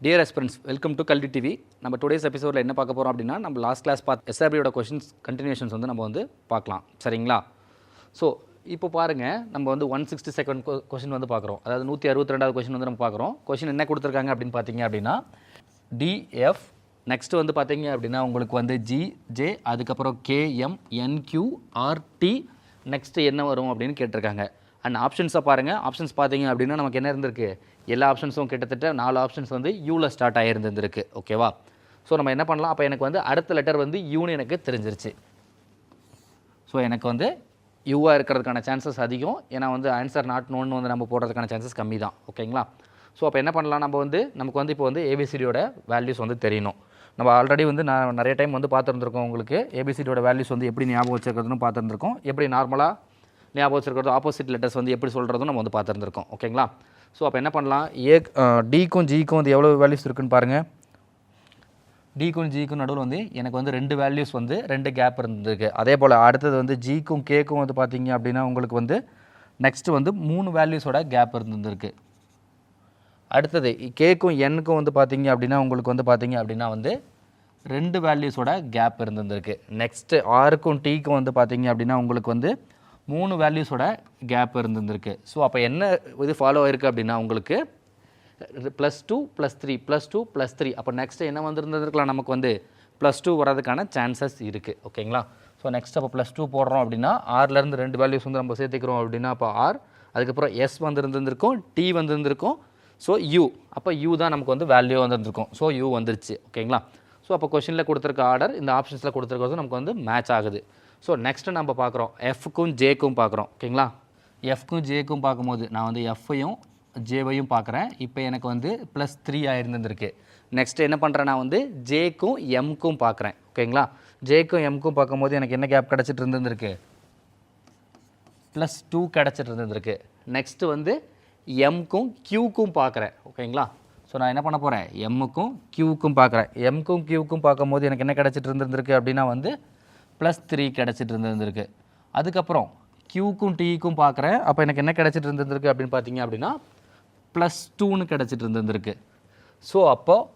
Dear aspirants, welcome to Kaldi TV. நம்ம today's எபிசோடில் என்ன பார்க்க போகிறோம் அப்படின்னா நம்ம லாஸ்ட் கிளாஸ் எஸ்ஆர்பியோட கொஷின்ஸ் கண்டினியூஷன்ஸ் வந்து நம்ம வந்து பார்க்கலாம் சரிங்களா. ஸோ இப்போ பாருங்கள் நம்ம வந்து 162nd கொஷின் வந்து பார்க்குறோம். அதாவது 162வது கொஷின் வந்து நம்ம பார்க்குறோம். கொஷின் என்ன கொடுத்துருக்காங்க அப்படின்னு பார்த்தீங்க அப்படின்னா டிஎஃப் நெக்ஸ்ட்டு வந்து பார்த்தீங்க அப்படின்னா உங்களுக்கு வந்து ஜிஜே அதுக்கப்புறம் கேஎம் என்கியூஆர்டி நெக்ஸ்ட்டு என்ன வரும் அப்படின்னு கேட்டிருக்காங்க. அண்ட் ஆப்ஷன்ஸை பாருங்கள். ஆப்ஷன்ஸ் பார்த்தீங்க அப்படின்னா நமக்கு என்ன இருந்திருக்கு, எல்லா ஆப்ஷன்ஸும் கிட்டத்தட்ட 4 ஆப்ஷன்ஸ் வந்து யூவில் ஸ்டார்ட் ஆகியிருந்துருக்கு. ஓகேவா. ஸோ நம்ம என்ன பண்ணலாம், அப்போ எனக்கு வந்து அடுத்த லெட்டர் வந்து யூன்னு எனக்கு தெரிஞ்சிருச்சு. ஸோ எனக்கு வந்து யூவாக இருக்கிறதுக்கான சான்சஸ் அதிகம். ஏன்னா வந்து ஆன்சர் நாட் நோன்னு வந்து நம்ம போடுறதுக்கான சான்சஸ் கம்மி தான். ஓகேங்களா. ஸோ அப்போ என்ன பண்ணலாம், நம்ம வந்து நமக்கு வந்து இப்போ வந்து ஏபிசிடியோட வேல்யூஸ் வந்து தெரியணும். நம்ம ஆல்ரெடி வந்து நான் நிறைய டைம் வந்து பார்த்துருந்துருக்கோம். உங்களுக்கு ஏபிசிடியோட வேல்யூஸ் வந்து எப்படி ஞாபகம் வச்சுருக்கிறதுன்னு பார்த்துருந்துருக்கோம். எப்படி நார்மலாக ஞாபகம் வச்சுருக்கிறது, ஆப்போசிட் லெட்டர்ஸ் வந்து எப்படி சொல்கிறதும் நம்ம வந்து பார்த்துருந்துருக்கோம். ஓகேங்களா. ஸோ அப்போ என்ன பண்ணலாம், டிக்கும் ஜிக்கும் வந்து எவ்வளோ வேல்யூஸ் இருக்குன்னு பாருங்கள். டிக்கும் ஜிக்கும் நடுவில் வந்து எனக்கு வந்து 2 வேல்யூஸ் வந்து 2 கேப் இருந்திருக்கு. அதே போல் அடுத்தது வந்து ஜிக்கும் கேக்கும் வந்து பார்த்தீங்க அப்படின்னா உங்களுக்கு வந்து நெக்ஸ்ட்டு வந்து 3 வேல்யூஸோட கேப் இருந்திருக்கு. அடுத்தது கேக்கும் எண்ணுக்கும் வந்து பார்த்தீங்க அப்படின்னா உங்களுக்கு வந்து பார்த்தீங்க அப்படின்னா வந்து 2 வேல்யூஸோட கேப் இருந்திருக்கு. நெக்ஸ்ட்டு ஆருக்கும் டீக்கும் வந்து பார்த்தீங்க அப்படின்னா உங்களுக்கு வந்து 3 வேல்யூஸோட கேப் இருந்திருக்கு. ஸோ அப்போ என்ன இது ஃபாலோ ஆயிருக்கு அப்படின்னா உங்களுக்கு +2 +3 +2 +3 அப்போ நெக்ஸ்ட்டு என்ன வந்துருந்துருக்கலாம், நமக்கு வந்து +2 வரதுக்கான சான்சஸ் இருக்குது. ஓகேங்களா. ஸோ நெக்ஸ்ட் அப்போ +2 போடுறோம் அப்படின்னா ஆர்லேருந்து 2 வேல்யூஸ் வந்து நம்ம சேர்த்துக்கிறோம் அப்படின்னா அப்போ ஆர், அதுக்கப்புறம் எஸ் வந்து இருந்திருக்கும், டி வந்து இருந்திருக்கும். ஸோ யூ, அப்போ யூ தான் நமக்கு வந்து வேல்யூ வந்துருக்கும். ஸோ யூ வந்துருச்சு. ஓகேங்களா. ஸோ அப்போ கொஷினில் கொடுத்துருக்க ஆர்டர் இந்த ஆப்ஷன்ஸில் கொடுத்துருக்கிறது நமக்கு வந்து மேட்ச் ஆகுது. ஸோ நெக்ஸ்ட்டு நம்ம பார்க்குறோம் எஃப்க்கும் ஜேக்கும் பார்க்குறோம். ஓகேங்களா. எஃப்க்கும் ஜேக்கும் பார்க்கும்போது நான் வந்து எஃப்ஐயும் ஜேவையும் பார்க்குறேன். இப்போ எனக்கு வந்து +3 ஆயிருந்துருக்கு. நெக்ஸ்ட்டு என்ன பண்ணுறேன், நான் வந்து ஜேக்கும் எம்க்கும் பார்க்குறேன். ஓகேங்களா. ஜேக்கும் எம்க்கும் பார்க்கும்போது எனக்கு என்ன கேப் கிடச்சிட்டு இருந்துருக்கு, +2 கிடச்சிட்டு இருந்துருக்கு. நெக்ஸ்ட்டு வந்து எம்க்கும் கியூக்கும் பார்க்குறேன். ஓகேங்களா. ஸோ நான் என்ன பண்ண போகிறேன், எம்முக்கும் கியூக்கும் பார்க்குறேன். எம்க்கும் கியூக்கும் பார்க்கும்போது எனக்கு என்ன கிடச்சிட்டு இருந்துருக்கு அப்படின்னா வந்து +3 கிடச்சிட்டு இருந்திருக்கு. அதுக்கப்புறம் கியூக்கும் டீக்கும் பார்க்குறேன். அப்போ எனக்கு என்ன கிடச்சிட்டு இருந்திருக்கு அப்படின்னு பார்த்தீங்க அப்படின்னா +2ன்னு கிடச்சிட்டு இருந்திருக்கு. ஸோ அப்போது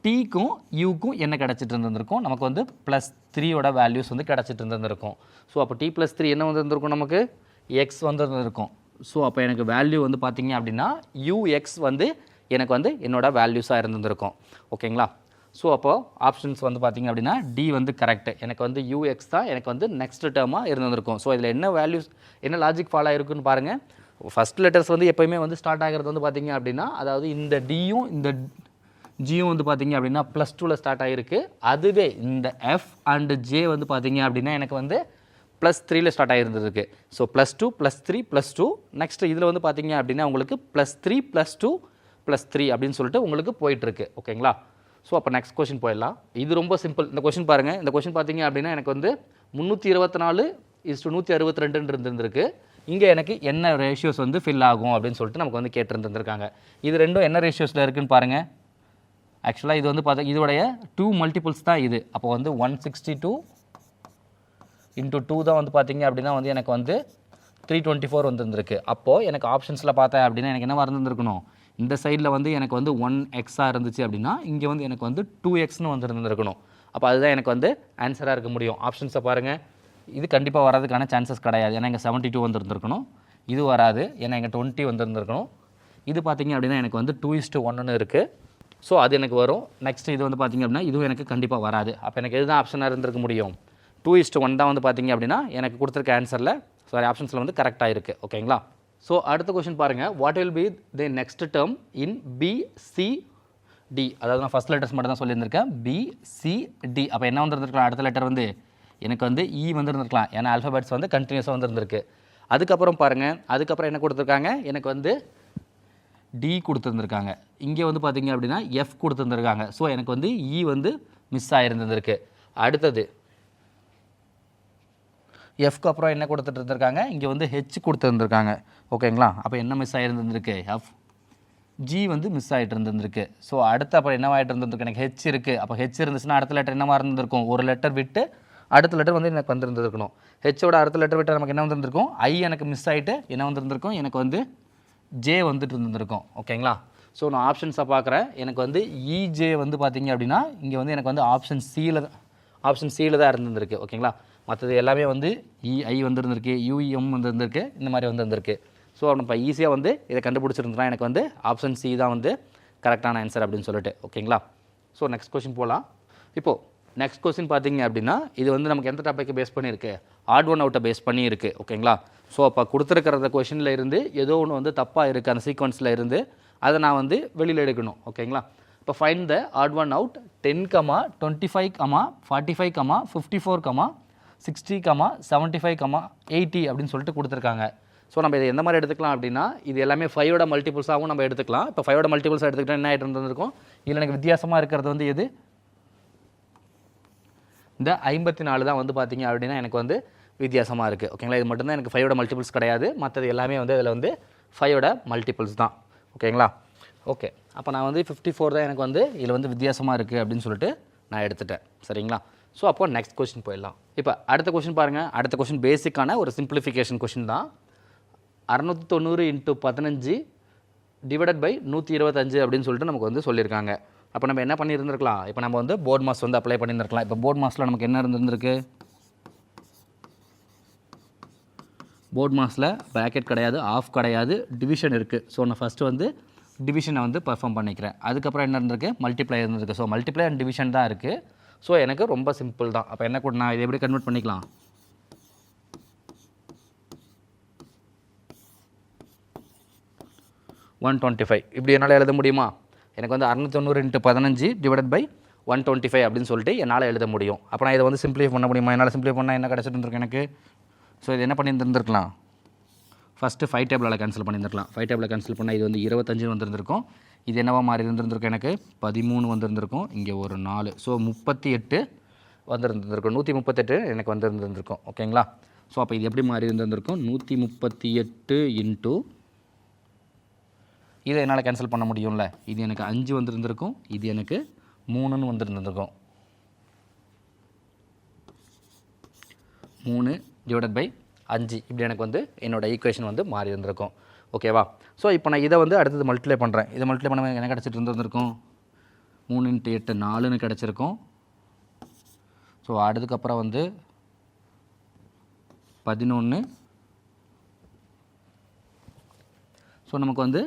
டீக்கும் யூக்கும் என்ன கிடச்சிட்டு இருந்திருக்கும், நமக்கு வந்து +3யோட வேல்யூஸ் வந்து கிடச்சிட்டு இருந்திருக்கும். ஸோ அப்போ டி +3 என்ன வந்துருந்துருக்கும், நமக்கு எக்ஸ் வந்துருந்துருக்கும். ஸோ அப்போ எனக்கு வேல்யூ வந்து பார்த்தீங்க அப்படின்னா யூஎக்ஸ் வந்து எனக்கு வந்து என்னோட வேல்யூஸாக இருந்திருக்கும். ஓகேங்களா. ஸோ அப்போது ஆப்ஷன்ஸ் வந்து பார்த்திங்க அப்படின்னா டி வந்து கரெக்டு. எனக்கு வந்து யூஎக்ஸ் தான் எனக்கு வந்து நெக்ஸ்ட் டேர்மாக இருந்திருக்கும். ஸோ இதில் என்ன வேல்யூஸ் என்ன லாஜிக் ஃபாலோ ஆகிருக்குன்னு பாருங்கள். ஃபஸ்ட் லெட்டர்ஸ் வந்து எப்போயுமே வந்து ஸ்டார்ட் ஆகிறது வந்து பார்த்திங்க அப்படின்னா அதாவது இந்த டியும் இந்த ஜியும் வந்து பார்த்திங்க அப்படின்னா +2ல் ஸ்டார்ட் ஆகிருக்கு. அதுவே இந்த எஃப் அண்டு ஜே வந்து பார்த்திங்க அப்படின்னா எனக்கு வந்து +3ல் ஸ்டார்ட் ஆகிருந்ததுக்கு. ஸோ +2 +3 +2 நெக்ஸ்ட்டு இதில் வந்து பார்த்திங்க அப்படின்னா உங்களுக்கு +3 +2 +3 அப்படின்னு சொல்லிட்டு உங்களுக்கு போயிட்டுருக்கு. ஓகேங்களா. ஸோ அப்போ நெக்ஸ்ட் கொஷின் போயிடலாம். இது ரொம்ப சிம்பிள். இந்த கொஷின் பாருங்கள். இந்த கொஷின் பார்த்தீங்க அப்படின்னா எனக்கு வந்து 324:162 இருந்திருக்கு. இங்கே எனக்கு என்ன ரேஷியோஸ் வந்து ஃபில் ஆகும் அப்படின்னு சொல்லிட்டு நமக்கு வந்து கேட்டிருந்துருக்காங்க. இது ரெண்டும் என்ன ரேஷியோஸில் இருக்குதுன்னு பாருங்கள். ஆக்சுவலாக இது வந்து பார்த்தா இதோடைய 2 மல்டிபிள்ஸ் தான் இது. அப்போ வந்து 162 × 2 தான் வந்து பார்த்தீங்க அப்படின்னா வந்து எனக்கு வந்து 324 வந்துருந்துருக்கு. அப்போது எனக்கு ஆப்ஷன்ஸில் பார்த்தேன் அப்படின்னா எனக்கு என்ன இருந்திருக்கணும், இந்த சைடில் வந்து எனக்கு வந்து 1x இருந்துச்சு அப்படின்னா இங்கே வந்து எனக்கு வந்து 2xன்னு வந்து இருந்திருக்கணும். அப்போ அதுதான் எனக்கு வந்து ஆன்சராக இருக்க முடியும். ஆப்ஷன்ஸை பாருங்கள். இது கண்டிப்பாக வரதுக்கான சான்சஸ் கிடையாது. ஏன்னா இங்கே 72 வந்துருந்துருக்கணும். இது வராது. ஏன்னா இங்கே 20 வந்துருந்துருக்கணும். இது பார்த்திங்க அப்படின்னா எனக்கு வந்து 2:1ன்னு இருக்குது. ஸோ அது எனக்கு வரும். நெக்ஸ்ட் இது வந்து பார்த்திங்க அப்படின்னா இதுவும் எனக்கு கண்டிப்பாக வராது. அப்போ எனக்கு எதுதான் ஆப்ஷனாக இருந்திருக்க முடியும், 2:1 தான் வந்து பார்த்திங்க அப்படின்னா எனக்கு கொடுத்துருக்க ஆன்சரில் ஆப்ஷன்ஸில் வந்து கரெக்டாக இருக்குது. ஓகேங்களா. ஸோ அடுத்த கொஷின் பாருங்கள். What will be the next term in PCD. அதாவது நான் ஃபஸ்ட் லெட்டர்ஸ் மட்டும் தான் சொல்லியிருந்திருக்கேன். பிசிடி. அப்போ என்ன வந்துருந்துருக்கலாம், அடுத்த லெட்டர் வந்து எனக்கு வந்து இ வந்துருந்துருக்கலாம். ஏன்னா ஆல்ஃபபெட்ஸ் வந்து கண்டினியூஸாக வந்துருந்துருக்கு. அதுக்கப்புறம் பாருங்கள், அதுக்கப்புறம் என்ன கொடுத்துருக்காங்க, எனக்கு வந்து டி கொடுத்துருந்துருக்காங்க. இங்கே வந்து பார்த்திங்க அப்படின்னா எஃப் கொடுத்துருந்துருக்காங்க. ஸோ எனக்கு வந்து இ வந்து மிஸ் ஆகிருந்துருக்கு. அடுத்தது எஃப்க்கு அப்புறம் என்ன கொடுத்துட்டு இருந்திருக்காங்க, இங்கே வந்து ஹெச் கொடுத்துருந்துருக்காங்க. ஓகேங்களா. அப்போ என்ன மிஸ் ஆகிருந்துருக்கு, எஃப் ஜி வந்து மிஸ் ஆகிட்டு இருந்திருக்கு. ஸோ அடுத்து அப்புறம் என்னவாகிட்டு இருந்திருக்கு, எனக்கு ஹெச் இருக்குது. அப்போ ஹெச் இருந்துச்சுன்னா அடுத்த லெட்டர் என்னவாக இருந்திருக்கும், ஒரு லெட்டர் விட்டு அடுத்த லெட்டர் வந்து எனக்கு வந்துருந்துருக்கணும். ஹெச்சோட அடுத்த லெட்டர் விட்டு நமக்கு என்ன வந்துருந்துருக்கும், ஐ எனக்கு மிஸ் ஆகிட்டு என்ன வந்துருந்துருக்கும், எனக்கு வந்து ஜே வந்துட்டு இருந்திருக்கும். ஓகேங்களா. ஸோ நான் ஆப்ஷன்ஸை பார்க்குறேன். எனக்கு வந்து இஜே வந்து பார்த்தீங்க அப்படின்னா இங்கே வந்து எனக்கு வந்து ஆப்ஷன் சியில் தான் இருந்திருக்கு. ஓகேங்களா, மற்றது எல்லாமே வந்து இஐ வந்துருந்துருக்கு, யூஎம் வந்துருந்துருக்கு, இந்த மாதிரி வந்துருந்துருக்கு. ஸோ நம்ம ஈஸியாக வந்து இதை கண்டுபிடிச்சிருந்தா எனக்கு வந்து ஆப்ஷன் சி தான் வந்து கரெக்டான ஆன்சர் அப்படின்னு சொல்லிட்டு. ஓகேங்களா, ஸோ நெக்ஸ்ட் கொஸ்டின் போகலாம். இப்போது நெக்ஸ்ட் கொஸ்டின் பார்த்தீங்க அப்படின்னா இது வந்து நமக்கு எந்த டாப்பிக்கை பேஸ் பண்ணியிருக்கு, ஆட் ஒன் அவுட்டை பேஸ் பண்ணி இருக்குது. ஓகேங்களா, ஸோ அப்போ கொடுத்துருக்கிறத கொஷினில் இருந்து ஏதோ ஒன்று வந்து தப்பாக இருக்குது அந்த சீக்வன்ஸில் இருந்து, அதை நான் வந்து வெளியில் எடுக்கணும். ஓகேங்களா, இப்போ find the odd one out 10, 25, 45, 54, 60, 75, 80 அப்படின்னு சொல்லிட்டு கொடுத்துருக்காங்க. ஸோ நம்ம இதை எந்த மாதிரி எடுத்துக்கலாம் அப்படின்னா இது எல்லாமே 5ஓட மல்டிபிள்ஸாகவும் நம்ம எடுத்துக்கலாம். இப்போ 5ஓட மல்டிபிள்ஸாக எடுத்துக்கிட்டால் என்ன ஆகிட்டு இருந்திருக்கும், இதில் எனக்கு வித்தியாசமாக இருக்கிறது வந்து எது, இந்த 54 தான் வந்து பார்த்தீங்க அப்படின்னா எனக்கு வந்து வித்தியாசமாக இருக்குது. ஓகேங்களா, இது மட்டும்தான் எனக்கு 5ஓட மல்டிபிள்ஸ் கிடையாது, மற்றது எல்லாமே வந்து இதில் வந்து 5ஓட மல்டிபிள்ஸ் தான். ஓகேங்களா, ஓகே, அப்போ நான் வந்து 54 தான் எனக்கு வந்து இதில் வந்து வித்தியாசமாக இருக்குது அப்படின்னு சொல்லிட்டு நான் எடுத்துட்டேன். சரிங்களா, ஸோ அப்போ நெக்ஸ்ட் கொஸ்டின் போயிடலாம். இப்போ அடுத்த கொஸ்டின் பாருங்கள். அடுத்த கொஸ்டின் பேசிக்கான ஒரு சிம்பிளிஃபிகேஷன் கொஸ்டின் தான். 690 × 15 டிவைடட் பை 125 அப்படின்னு சொல்லிட்டு நமக்கு வந்து சொல்லியிருக்காங்க. அப்போ நம்ம என்ன பண்ணியிருந்துருக்கலாம், இப்போ நம்ம வந்து போர்ட் மாஸ் வந்து அப்ளை பண்ணியிருந்துருக்கலாம். இப்போ போர்ட் மாஸில் நமக்கு என்ன இருந்திருக்கு, போர்ட் மாஸில் ப்ராக்கெட் கிடையாது, ஆஃப் கிடையாது, டிவிஷன் இருக்குது. ஸோ நான் ஃபஸ்ட்டு வந்து டிவிஷனை வந்து பர்ஃபார்ம் பண்ணிக்கிறேன். அதுக்கப்புறம் என்ன இருந்திருக்கு, மல்டிப்ளை இருந்திருக்கு. ஸோ மல்டிப்ளை அண்ட் டிவிஷன் தான் இருக்குது. ஸோ எனக்கு ரொம்ப சிம்பிள் தான். அப்போ என்ன கூட நான் இதை எப்படி கன்வெர்ட் பண்ணிக்கலாம், 125 இப்படி என்னால் எழுத முடியுமா, எனக்கு வந்து 690 × 15 டிவைடட் பை 125 அப்படின்னு சொல்லிட்டு என்னால் எழுத முடியும். அப்போ நான் இதை வந்து சிம்பிளிஃபை பண்ண முடியுமா, என்னால் சிம்பிளிஃபை பண்ணால் என்ன கிடச்சிட்டு இருந்திருக்கு எனக்கு. ஸோ இது என்ன பண்ணியிருந்துருக்கலாம், ஃபஸ்ட்டு 5 டேபிளால் கேன்சல் பண்ணியிருந்துருக்கலாம். 5 டேபிளில் கேன்சல் பண்ணால் இது வந்து 25 வந்துருந்துருக்கும். இது என்னவா மாறி இருந்திருக்கும், எனக்கு 13 வந்துருந்துருக்கும், இங்கே ஒரு 4, ஸோ 38 வந்துருந்துருக்கும். 138 எனக்கு வந்துருந்துருக்கும். ஓகேங்களா, ஸோ அப்போ இது எப்படி மாறி இருந்திருக்கும், 138 இன்ட்டு இதை என்னால் கேன்சல் பண்ண முடியும்ல, இது எனக்கு 5 வந்துருந்துருக்கும், இது எனக்கு 3ன்னு வந்துருந்துருக்கும். 3 டிவைடட் பை 5 இப்படி எனக்கு வந்து என்னோடய ஈக்குவேஷன் வந்து மாறி இருந்திருக்கும். ஓகேவா, ஸோ இப்போ நான் இதை வந்து அடுத்தது மல்டிப்ளை பண்ணுறேன். இதை மல்டிப்ளை பண்ண என்ன கிடச்சிட்டு இருந்திருக்கும், 3 × 8 4ன்னு கிடச்சிருக்கும். ஸோ அதுக்கப்புறம் வந்து 11, ஸோ நமக்கு வந்து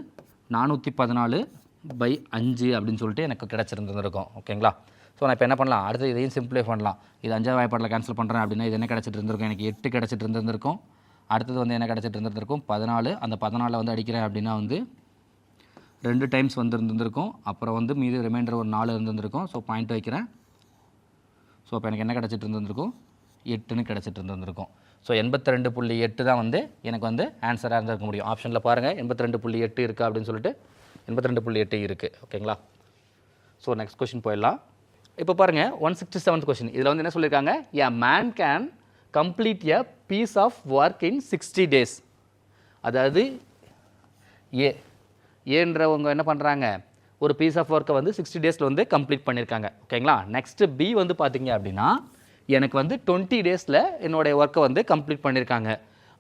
414/5 அப்படின்னு சொல்லிட்டு எனக்கு கிடச்சிருந்துருக்கும். ஓகேங்களா, ஸோ நான் இப்போ என்ன பண்ணலாம், அடுத்து இதையும் சிம்பிளை பண்ணலாம். இது 5ஆவது வாய்ப்பாட்டில் கேன்சல் பண்ணுறேன் அப்படின்னா இது என்ன கிடச்சிட்டு இருந்திருக்கும், எனக்கு 8 கிடச்சிட்டு இருந்திருக்கும். அடுத்தது வந்து என்ன கிடச்சிட்டு இருந்திருக்கும், 14. அந்த 14 வந்து அடிக்கிறேன் அப்படின்னா வந்து 2 டைம்ஸ் வந்துருந்துருக்கும். அப்புறம் வந்து மீது ரிமைண்டர் ஒரு 4 இருந்திருக்கும். ஸோ பாயிண்ட் வைக்கிறேன். ஸோ அப்போ எனக்கு என்ன கிடச்சிட்டு இருந்திருக்கும், 8ன்னு கிடச்சிட்டு இருந்திருக்கும். ஸோ 82.8 தான் வந்து எனக்கு வந்து ஆன்சராக இருந்திருக்க முடியும். ஆப்ஷனில் பாருங்கள் 82.8 இருக்கா அப்படின்னு சொல்லிட்டு 82.8 இருக்குது. ஓகேங்களா, ஸோ நெக்ஸ்ட் கொஸ்டின் போயிடலாம். இப்போ பாருங்கள் 167th கொஸ்டின். இதில் வந்து என்ன சொல்லியிருக்காங்க, a man can complete a piece of work in 60 days. அதாவது ஏன்றவங்க என்ன பண்ணுறாங்க, ஒரு பீஸ் ஆஃப் ஒர்க்கை வந்து 60 daysல வந்து கம்ப்ளீட் பண்ணியிருக்காங்க. ஓகேங்களா, நெக்ஸ்ட்டு பி வந்து பார்த்தீங்க அப்படின்னா எனக்கு வந்து 20 daysல என்னுடைய ஒர்க்கை வந்து கம்ப்ளீட் பண்ணியிருக்காங்க.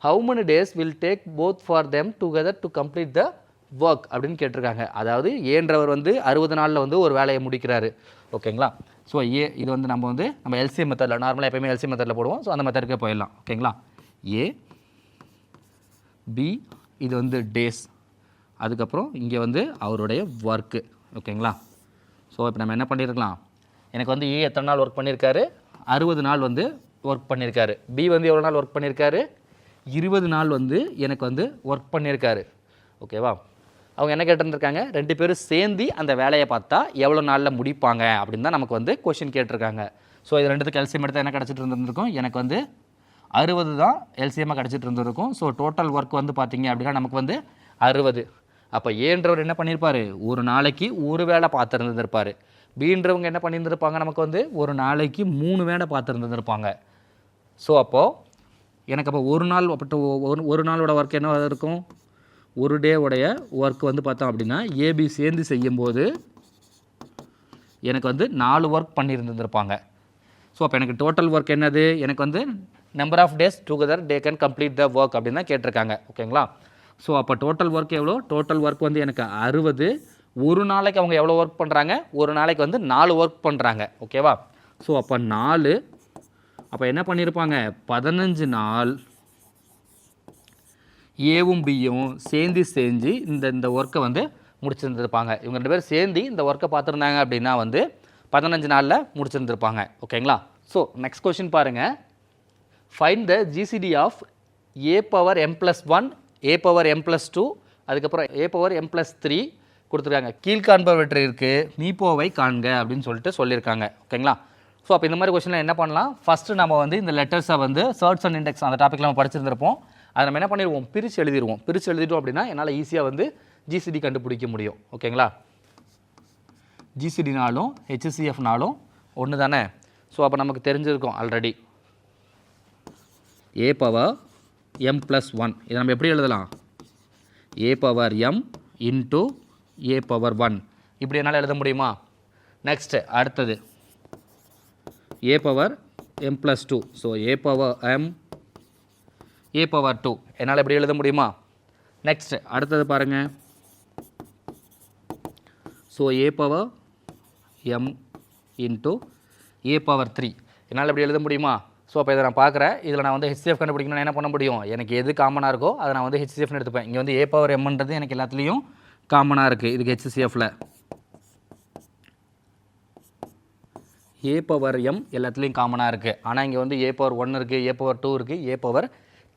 How many days will take both for them together to complete the work அப்படின்னு கேட்டிருக்காங்க. அதாவது ஏன்றவர் வந்து 60 நாளில் வந்து ஒரு வேலையை முடிக்கிறாரு. ஓகேங்களா, ஸோ இது வந்து நம்ம எல்சிஎம் மெத்தடில் நார்மலாக எப்போயுமே எல்சிஎம் மெத்தடில் போடுவோம். ஸோ அந்த மெத்தடுக்கே போயிடலாம். ஓகேங்களா, பி இது வந்து டேஸ், அதுக்கப்புறம் இங்கே வந்து அவருடைய ஒர்க்கு. ஓகேங்களா, ஸோ இப்போ நம்ம என்ன பண்ணியிருக்கலாம், எனக்கு வந்து எத்தனை நாள் ஒர்க் பண்ணியிருக்காரு, 60 நாள் வந்து ஒர்க் பண்ணியிருக்காரு. பி வந்து எவ்வளோ நாள் ஒர்க் பண்ணியிருக்காரு, 20 நாள் வந்து எனக்கு வந்து ஒர்க் பண்ணியிருக்காரு. ஓகேவா, அவங்க என்ன கேட்டிருந்திருக்காங்க, 2 பேரும் சேர்ந்து அந்த வேலையை பார்த்தா எவ்வளோ நாளில் முடிப்பாங்க அப்படின்னு தான் நமக்கு வந்து கொஷின் கேட்டிருக்காங்க. ஸோ இது ரெண்டுத்துக்கு எல்சிஎம் எடுத்தால் என்ன கிடச்சிட்டு இருந்திருக்கும், எனக்கு வந்து 60 தான் எல்சிஎம்மாக கிடச்சிட்டு இருந்திருக்கும். ஸோ டோட்டல் ஒர்க் வந்து பார்த்தீங்க அப்படின்னா நமக்கு வந்து 60. அப்போ ஏன்றவர் என்ன பண்ணியிருப்பார், ஒரு நாளைக்கு ஒரு வேலை பார்த்துருந்துருப்பார். பீன்றவங்க என்ன பண்ணியிருந்திருப்பாங்க, நமக்கு வந்து ஒரு நாளைக்கு 3 வேலை பார்த்துருந்துருப்பாங்க. ஸோ அப்போது எனக்கு அப்போ ஒரு நாளோட ஒர்க் என்ன இருக்கும், ஒரு டேவுடைய ஒர்க் வந்து பார்த்தோம் அப்படின்னா ஏபி சேர்ந்து செய்யும்போது எனக்கு வந்து 4 ஒர்க் பண்ணியிருந்துருப்பாங்க. ஸோ அப்போ எனக்கு டோட்டல் ஒர்க் என்னது, எனக்கு வந்து number of days together they can complete the work அப்படின்னு தான் கேட்டிருக்காங்க. ஓகேங்களா, ஸோ அப்போ டோட்டல் ஒர்க் எவ்வளோ, டோட்டல் ஒர்க் வந்து எனக்கு 60 ஒரு நாளைக்கு அவங்க எவ்வளோ ஒர்க் பண்ணுறாங்க, ஒரு நாளைக்கு வந்து 4 ஒர்க் பண்ணுறாங்க. ஓகேவா? ஸோ அப்போ 4, அப்போ என்ன பண்ணியிருப்பாங்க, 15 நாள் ஏவும் பியும் சேர்ந்து செஞ்சு இந்த ஒர்க்கை வந்து முடிச்சிருந்துருப்பாங்க. இவங்க 2 பேரும் சேர்ந்து இந்த ஒர்க்கை பார்த்துருந்தாங்க அப்படின்னா வந்து 15 நாளில் முடிச்சிருந்துருப்பாங்க. ஓகேங்களா? ஸோ நெக்ஸ்ட் கொஷின் பாருங்கள். Find the GCD of a power m+1 a power m+2 அதுக்கப்புறம் a பவர் m+3 கொடுத்துருக்காங்க. கீழ்காண்பவற்றிற்கு மீப்போவை காண்க அப்படின்னு சொல்லியிருக்காங்க. ஓகேங்களா? ஸோ அப்போ இந்த மாதிரி கொஸ்டினில் என்ன பண்ணலாம், ஃபஸ்ட்டு நம்ம வந்து இந்த லெட்டர்ஸை வந்து சர்ச் அண்ட் இண்டெக்ஸ் அந்த டாப்பிக்கில் நம்ம படிச்சிருந்திருப்போம். அதை நம்ம என்ன பண்ணிடுவோம், பிரித்து எழுதிட்டோம் அப்படின்னா என்னால் ஈஸியாக வந்து ஜிசிடி கண்டுபிடிக்க முடியும். ஓகேங்களா? ஜிசிடினாலும் ஹெச்சிஎஃப்னாலும் ஒன்று தானே. ஸோ அப்போ நமக்கு தெரிஞ்சிருக்கும் ஆல்ரெடி a பவர் m+1. இதை நம்ம எப்படி எழுதலாம், a power m into a power 1 இப்படி என்னால் எழுத முடியுமா? நெக்ஸ்ட்டு அடுத்தது a power m+2. So a power m a power 2 என்னால் எப்படி எழுத முடியுமா? நெக்ஸ்ட் அடுத்தது பாருங்கள். So a power m into a power 3 என்னால் எப்படி எழுத முடியுமா? ஸோ அப்போ இதை நான் பார்க்குறேன், இதில் நான் வந்து ஹெச்சிஎஃப் கண்டுபிடிக்கணும்னா என்ன பண்ண முடியும், எனக்கு எது காமனாக இருக்கோ அதை நான் வந்து ஹெச்சிஎஃப்னு எடுத்துப்பேன். இங்கே வந்து a பவர் mன்றது எனக்கு எல்லாத்துலேயும் காமனாக இருக்குது. இதுக்கு ஹெச்சிஎஃப்பில் a பவர் m எல்லாத்துலேயும் காமனாக இருக்குது. ஆனால் இங்கே வந்து a பவர் 1 இருக்குது, a பவர் 2 இருக்குது, a பவர்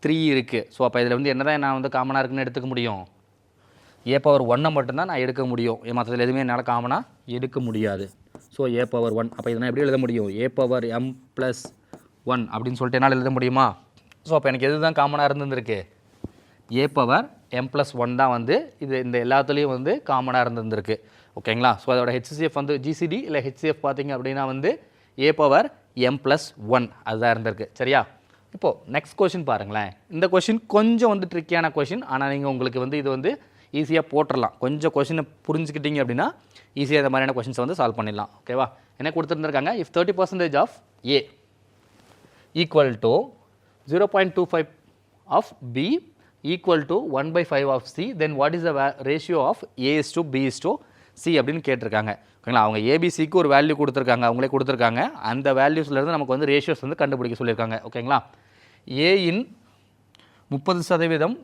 3 இருக்குது. ஸோ அப்போ இதில் வந்து என்ன தான் நான் வந்து காமனாக இருக்குன்னு எடுத்துக்க முடியும், a பவர் 1 மட்டும்தான் நான் எடுக்க முடியும். மற்றதில் எதுவுமே என்னால் காமனாக எடுக்க முடியாது. ஸோ a பவர் 1 அப்போ இதை நான் எப்படி எழுத முடியும், a பவர் m+1 அப்படின்னு சொல்லிட்டு என்னால் எழுத முடியுமா? ஸோ அப்போ எனக்கு எது தான் காமனாக இருந்திருக்கு, a பவர் m+1 தான் வந்து இந்த எல்லாத்துலேயும் வந்து காமனாக இருந்திருக்கு. ஓகேங்களா? ஸோ அதோட ஹெச்சிஎஃப் வந்து ஜிசிடி இல்லை ஹெச்சிஎஃப் பார்த்தீங்க அப்படின்னா வந்து a பவர் m+1 அதுதான் இருந்திருக்கு. சரியா? இப்போது நெக்ஸ்ட் கொஷின் பாருங்களேன். இந்த கொஷின் கொஞ்சம் வந்து ட்ரிக்கியான கொஷின், ஆனால் நீங்கள் உங்களுக்கு வந்து இது வந்து ஈஸியாக போட்டுடலாம். கொஞ்சம் கொஷினை புரிஞ்சுக்கிட்டீங்க அப்படின்னா ஈஸியாக இந்த மாதிரியான கொஷின்ஸை வந்து சால்வ் பண்ணிடலாம். ஓகேவா? என்ன கொடுத்துருந்துருக்காங்க, if 30% of a equal to 0.25 of b equal to 1/5 of c, then what is the ratio of a:b:c அப்படின்னு கேட்டிருக்காங்க. ஓகேங்களா? அவங்க ஏபிசிக்கு ஒரு வேல்யூ கொடுத்துருக்காங்க, அவங்களே கொடுத்துருக்காங்க. அந்த வேல்யூஸ்லேருந்து நமக்கு வந்து ரேஷியோஸ் வந்து கண்டுபிடிக்க சொல்லியிருக்காங்க. ஓகேங்களா? ஏயின் 30%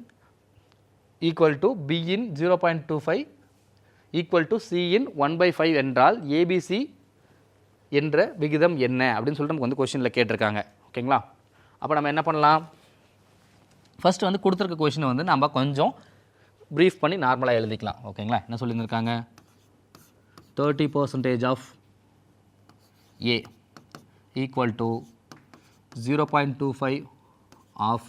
ஈக்குவல் டு பியின் 0.25 ஈக்குவல் டு சியின் 1/5 என்றால் ஏபிசி என்ற விகிதம் என்ன அப்படின்னு சொல்லிட்டு நமக்கு வந்து கொஷினில் கேட்டிருக்காங்க. ஓகேங்களா? அப்போ நம்ம என்ன பண்ணலாம், ஃபஸ்ட்டு வந்து கொடுத்துருக்க கொஷினை வந்து நம்ம கொஞ்சம் ப்ரீஃப் பண்ணி நார்மலாக எழுதிக்கலாம். ஓகேங்களா? என்ன சொல்லியிருந்திருக்காங்க, 30% of a equal to 0.25 of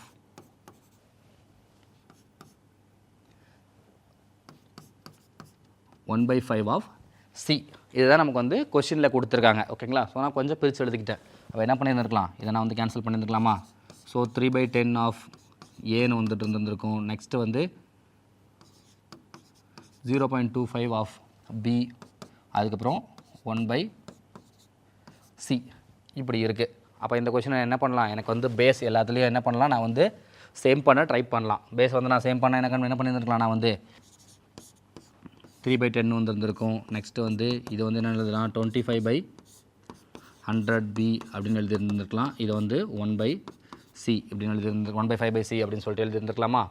(1/5 of c). இதுதான் நமக்கு வந்து கொஷினில் கொடுத்துருக்காங்க. ஓகேங்களா? ஸோ நான் கொஞ்சம் பிரித்து எழுதிக்கிட்டேன். அப்போ என்ன பண்ணியிருந்துருக்கலாம், இதை நான் வந்து கேன்சல் பண்ணியிருந்துக்கலாமா? ஸோ 3/10 ஆஃப் ஏன்னு வந்துட்டு இருந்திருக்கும். நெக்ஸ்ட்டு வந்து 0.25 ஆஃப் b, அதுக்கப்புறம் 1/c இப்படி இருக்குது. அப்போ இந்த கொஷினை என்ன பண்ணலாம், எனக்கு வந்து பேஸ் எல்லாத்துலேயும் என்ன பண்ணலாம், நான் வந்து சேம் பண்ண ட்ரை பண்ணலாம். பேஸ் வந்து நான் சேம் பண்ண என்ன பண்ணியிருந்துருக்கலாம், நான் வந்து 3/10 வந்துருந்துருக்கும். நெக்ஸ்ட்டு வந்து இது வந்து என்ன எழுதலாம், 25/100b அப்படின்னு எழுதியிருந்துருக்கலாம். இது வந்து 1/c இப்படின்னு எழுதியிருந்து 1/5/c அப்படின்னு சொல்லிட்டு எழுதியிருந்துருக்கலாமா?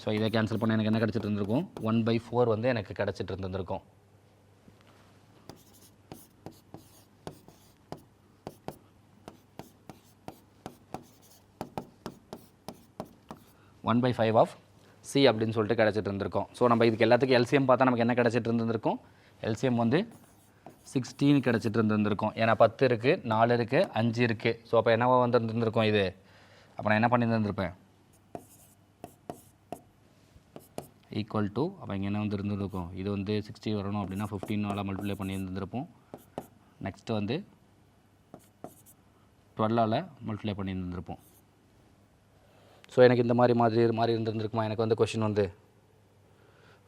ஸோ இதை கேன்சல் பண்ண எனக்கு என்ன கிடச்சிட்டு இருந்திருக்கும், 1/4 வந்து எனக்கு கிடச்சிட்டு இருந்திருக்கும். 1/5 ஆஃப் c அப்படின்னு சொல்லிட்டு கிடச்சிட்டு இருந்திருக்கும். ஸோ நம்ம இதுக்கு எல்லாத்துக்கும் எல்சிஎம் பார்த்தா நமக்கு என்ன கிடச்சிட்டு இருந்திருக்கும், எல்சிஎம் வந்து 16 கிடச்சிட்டு இருந்திருக்கும். ஏன்னா 10 இருக்குது, 4 இருக்குது, 5 இருக்குது. ஸோ அப்போ என்னவா வந்துருந்துருக்கும் இது, அப்போ நான் என்ன பண்ணியிருந்திருப்பேன், ஈக்குவல் டு, அப்போ இங்கே என்ன வந்து இருந்திருக்கும், இது வந்து 60 வரணும் அப்படின்னா 15 மல்டிப்ளை பண்ணியிருந்திருப்போம். நெக்ஸ்ட்டு வந்து 12 மல்டிப்ளை பண்ணியிருந்திருப்போம். ஸோ எனக்கு இந்த மாதிரி இருந்திருக்குமா எனக்கு வந்து கொஷின் வந்து.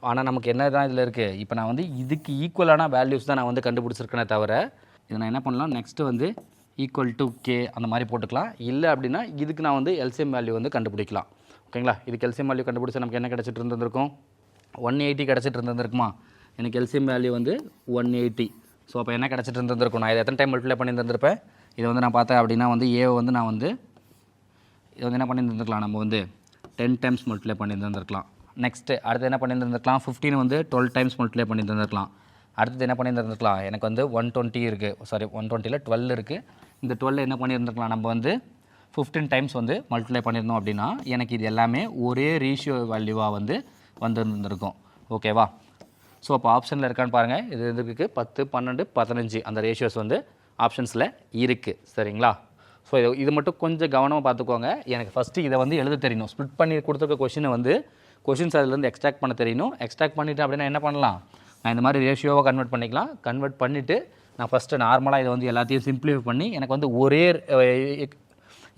ஆனால் நமக்கு என்ன தான் இதில் இருக்குது, இப்போ நான் வந்து இதுக்கு ஈக்குவலான வேல்யூஸ் தான் நான் வந்து கண்டுபிடிச்சிருக்கேனே தவிர, இதை நான் என்ன பண்ணலாம், நெக்ஸ்ட்டு வந்து ஈக்குவல் டு கே அந்த மாதிரி போட்டுக்கலாம். இல்லை அப்படின்னா இதுக்கு நான் வந்து எல்சிஎம் வேல்யூ வந்து கண்டுபிடிக்கலாம். ஓகேங்களா? இதுக்கு எல்சிஎம் வேல்யூ கண்டுபிடிச்சா நமக்கு என்ன கிடச்சிட்டு இருந்திருக்கும், 180 கிடச்சிட்டு இருந்திருக்குமா? எனக்கு எல்சிஎம் வேல்யூ வந்து 180. ஸோ அப்போ என்ன கிடச்சிட்டு இருந்திருக்கும், நான் இதை எத்தனை டைம் மல்டிப்ளை பண்ணி இருந்திருப்பேன், இதை வந்து நான் பார்த்தேன் அப்படின்னா வந்து ஏவை வந்து நான் வந்து இதை வந்து என்ன பண்ணியிருந்துருக்கலாம், நம்ம வந்து 10 டைம்ஸ் மல்டிப்ளை பண்ணியிருந்துருக்கலாம். நெக்ஸ்ட்டு அடுத்து என்ன பண்ணியிருந்துருக்கலாம், 15 வந்து 12 டைம்ஸ் மல்டிப்ளை பண்ணியிருந்துருக்கலாம். அடுத்தது என்ன பண்ணியிருந்துருக்கலாம், எனக்கு வந்து 120 இருக்குது, சாரி 120ல் 12 இருக்குது. இந்த 12 என்ன பண்ணியிருந்துருக்கலாம், நம்ம வந்து 15 டைம்ஸ் வந்து மல்டிப்ளை பண்ணியிருந்தோம் அப்படின்னா எனக்கு இது எல்லாமே ஒரே ரேஷியோ வேல்யூவாக வந்து வந்துருந்துருக்கும். ஓகேவா? ஸோ அப்போ ஆப்ஷனில் இருக்கான்னு பாருங்கள், இது இருக்குது 10, 12, 15 அந்த ரேஷியோஸ் வந்து ஆப்ஷன்ஸில் இருக்குது. சரிங்களா? ஸோ இது மட்டும் கொஞ்சம் கவனமாக பார்த்துக்கோங்க. எனக்கு ஃபஸ்ட்டு இதை வந்து எழுத தெரியணும். ஸ்ப்ளிட் பண்ணி கொடுத்துருக்க கொஷினை வந்து கொஷின்ஸ் அதிலேருந்து எக்ஸ்ட்ராக்ட் பண்ண தெரியணும். எக்ஸ்ட்ராக்ட் பண்ணிவிட்டு அப்படின்னா என்ன பண்ணலாம், நான் இந்த மாதிரி ரேஷியோவாக கன்வெர்ட் பண்ணிக்கலாம். கன்வெர்ட் பண்ணிவிட்டு நான் ஃபஸ்ட்டு நார்மலாக இதை வந்து எல்லாத்தையும் சிம்பிளிஃபை பண்ணி எனக்கு வந்து ஒரே